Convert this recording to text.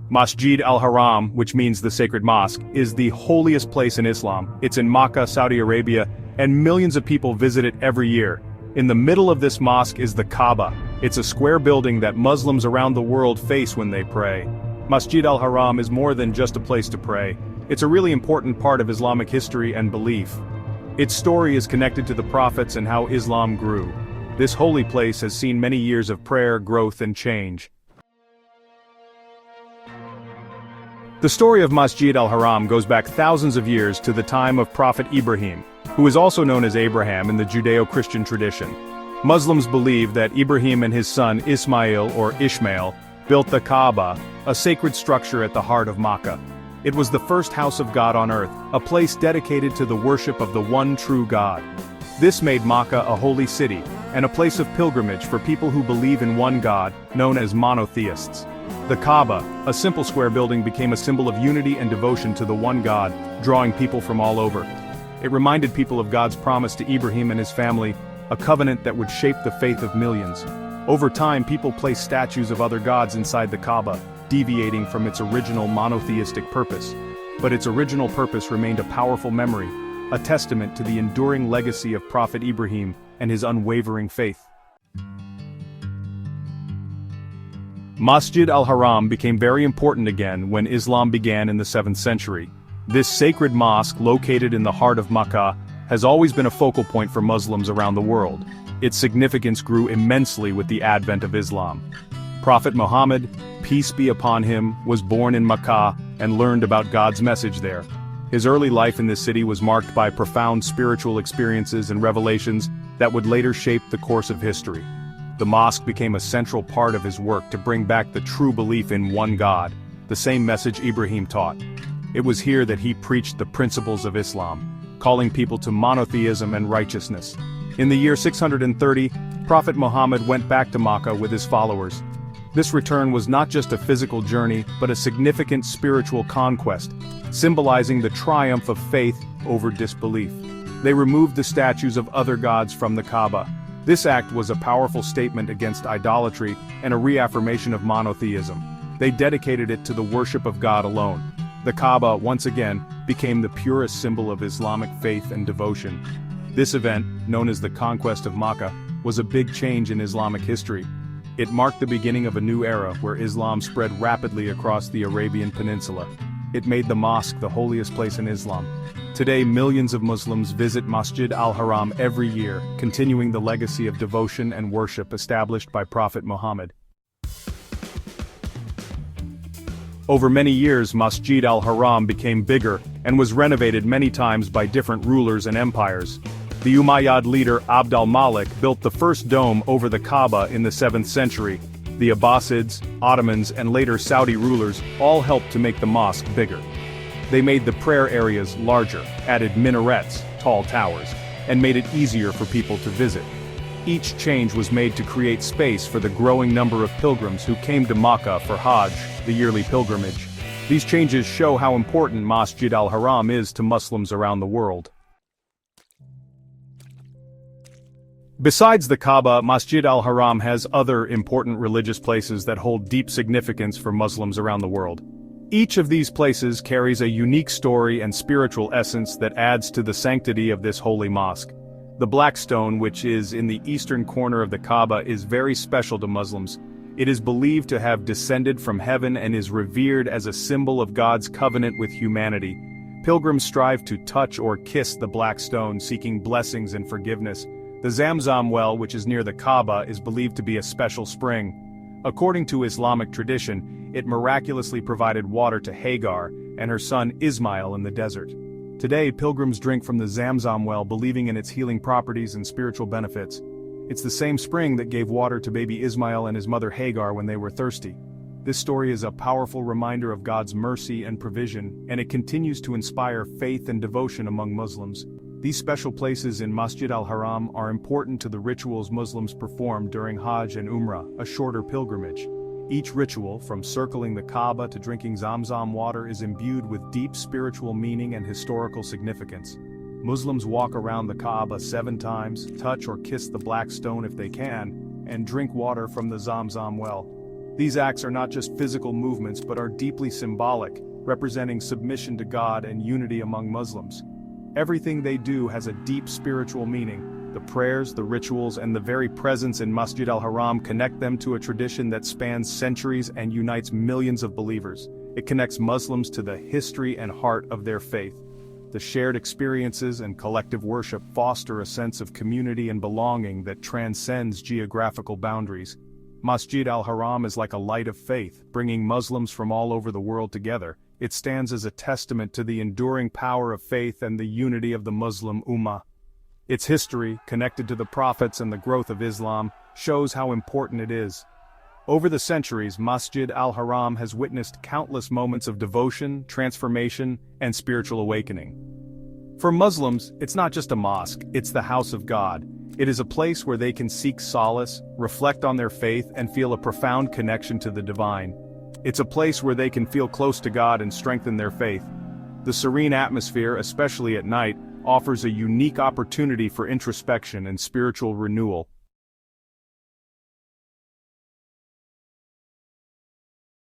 Masjid al-Haram, which means the sacred mosque, is the holiest place in Islam. It's in Makkah, Saudi Arabia, and millions of people visit it every year. In the middle of this mosque is the Kaaba. It's a square building that Muslims around the world face when they pray. Masjid al-Haram is more than just a place to pray. It's a really important part of Islamic history and belief. Its story is connected to the prophets and how Islam grew. This holy place has seen many years of prayer, growth, and change. The story of Masjid al-Haram goes back thousands of years to the time of Prophet Ibrahim, who is also known as Abraham in the Judeo-Christian tradition. Muslims believe that Ibrahim and his son Ismail or Ishmael built the Kaaba, a sacred structure at the heart of Makkah. It was the first house of God on earth, a place dedicated to the worship of the one true God. This made Makkah a holy city, and a place of pilgrimage for people who believe in one God, known as monotheists. The Kaaba, a simple square building, became a symbol of unity and devotion to the one God, drawing people from all over. It reminded people of God's promise to Ibrahim and his family, a covenant that would shape the faith of millions. Over time, people placed statues of other gods inside the Kaaba, deviating from its original monotheistic purpose. But its original purpose remained a powerful memory, a testament to the enduring legacy of Prophet Ibrahim and his unwavering faith. Masjid al-Haram became very important again when Islam began in the 7th century. This sacred mosque, located in the heart of Makkah, has always been a focal point for Muslims around the world. Its significance grew immensely with the advent of Islam. Prophet Muhammad, peace be upon him, was born in Makkah and learned about God's message there. His early life in this city was marked by profound spiritual experiences and revelations that would later shape the course of history. The mosque became a central part of his work to bring back the true belief in one God, the same message Ibrahim taught. It was here that he preached the principles of Islam, calling people to monotheism and righteousness. In the year 630, Prophet Muhammad went back to Makkah with his followers. This return was not just a physical journey, but a significant spiritual conquest, symbolizing the triumph of faith over disbelief. They removed the statues of other gods from the Kaaba. This act was a powerful statement against idolatry and a reaffirmation of monotheism. They dedicated it to the worship of God alone. The Kaaba, once again, became the purest symbol of Islamic faith and devotion. This event, known as the Conquest of Makkah, was a big change in Islamic history. It marked the beginning of a new era where Islam spread rapidly across the Arabian Peninsula. It made the mosque the holiest place in Islam. Today, millions of Muslims visit Masjid al-Haram every year, continuing the legacy of devotion and worship established by Prophet Muhammad. Over many years, Masjid al-Haram became bigger and was renovated many times by different rulers and empires. The Umayyad leader Abd al-Malik built the first dome over the Kaaba in the 7th century. The Abbasids, Ottomans, and later Saudi rulers all helped to make the mosque bigger. They made the prayer areas larger, added minarets, tall towers, and made it easier for people to visit. Each change was made to create space for the growing number of pilgrims who came to Makkah for Hajj, the yearly pilgrimage. These changes show how important Masjid al-Haram is to Muslims around the world. Besides the Kaaba, Masjid al-Haram has other important religious places that hold deep significance for Muslims around the world. Each of these places carries a unique story and spiritual essence that adds to the sanctity of this holy mosque. The black stone, which is in the eastern corner of the Kaaba, is very special to Muslims. It is believed to have descended from heaven and is revered as a symbol of God's covenant with humanity. Pilgrims strive to touch or kiss the black stone, seeking blessings and forgiveness. The Zamzam well, which is near the Kaaba, is believed to be a special spring. According to Islamic tradition, it miraculously provided water to Hagar and her son Ismail in the desert. Today, pilgrims drink from the Zamzam well, believing in its healing properties and spiritual benefits. It's the same spring that gave water to baby Ismail and his mother Hagar when they were thirsty. This story is a powerful reminder of God's mercy and provision, and it continues to inspire faith and devotion among Muslims. These special places in Masjid al-Haram are important to the rituals Muslims perform during Hajj and Umrah, a shorter pilgrimage. Each ritual, from circling the Kaaba to drinking Zamzam water, is imbued with deep spiritual meaning and historical significance. Muslims walk around the Kaaba 7 times, touch or kiss the black stone if they can, and drink water from the Zamzam well. These acts are not just physical movements but are deeply symbolic, representing submission to God and unity among Muslims. Everything they do has a deep spiritual meaning. The prayers, the rituals, and the very presence in Masjid al-Haram connect them to a tradition that spans centuries and unites millions of believers. It connects Muslims to the history and heart of their faith. The shared experiences and collective worship foster a sense of community and belonging that transcends geographical boundaries. Masjid al-Haram is like a light of faith, bringing Muslims from all over the world together. It stands as a testament to the enduring power of faith and the unity of the Muslim Ummah. Its history, connected to the prophets and the growth of Islam, shows how important it is. Over the centuries, Masjid al-Haram has witnessed countless moments of devotion, transformation, and spiritual awakening. For Muslims, it's not just a mosque, it's the house of God. It is a place where they can seek solace, reflect on their faith, and feel a profound connection to the divine. It's a place where they can feel close to God and strengthen their faith. The serene atmosphere, especially at night, offers a unique opportunity for introspection and spiritual renewal.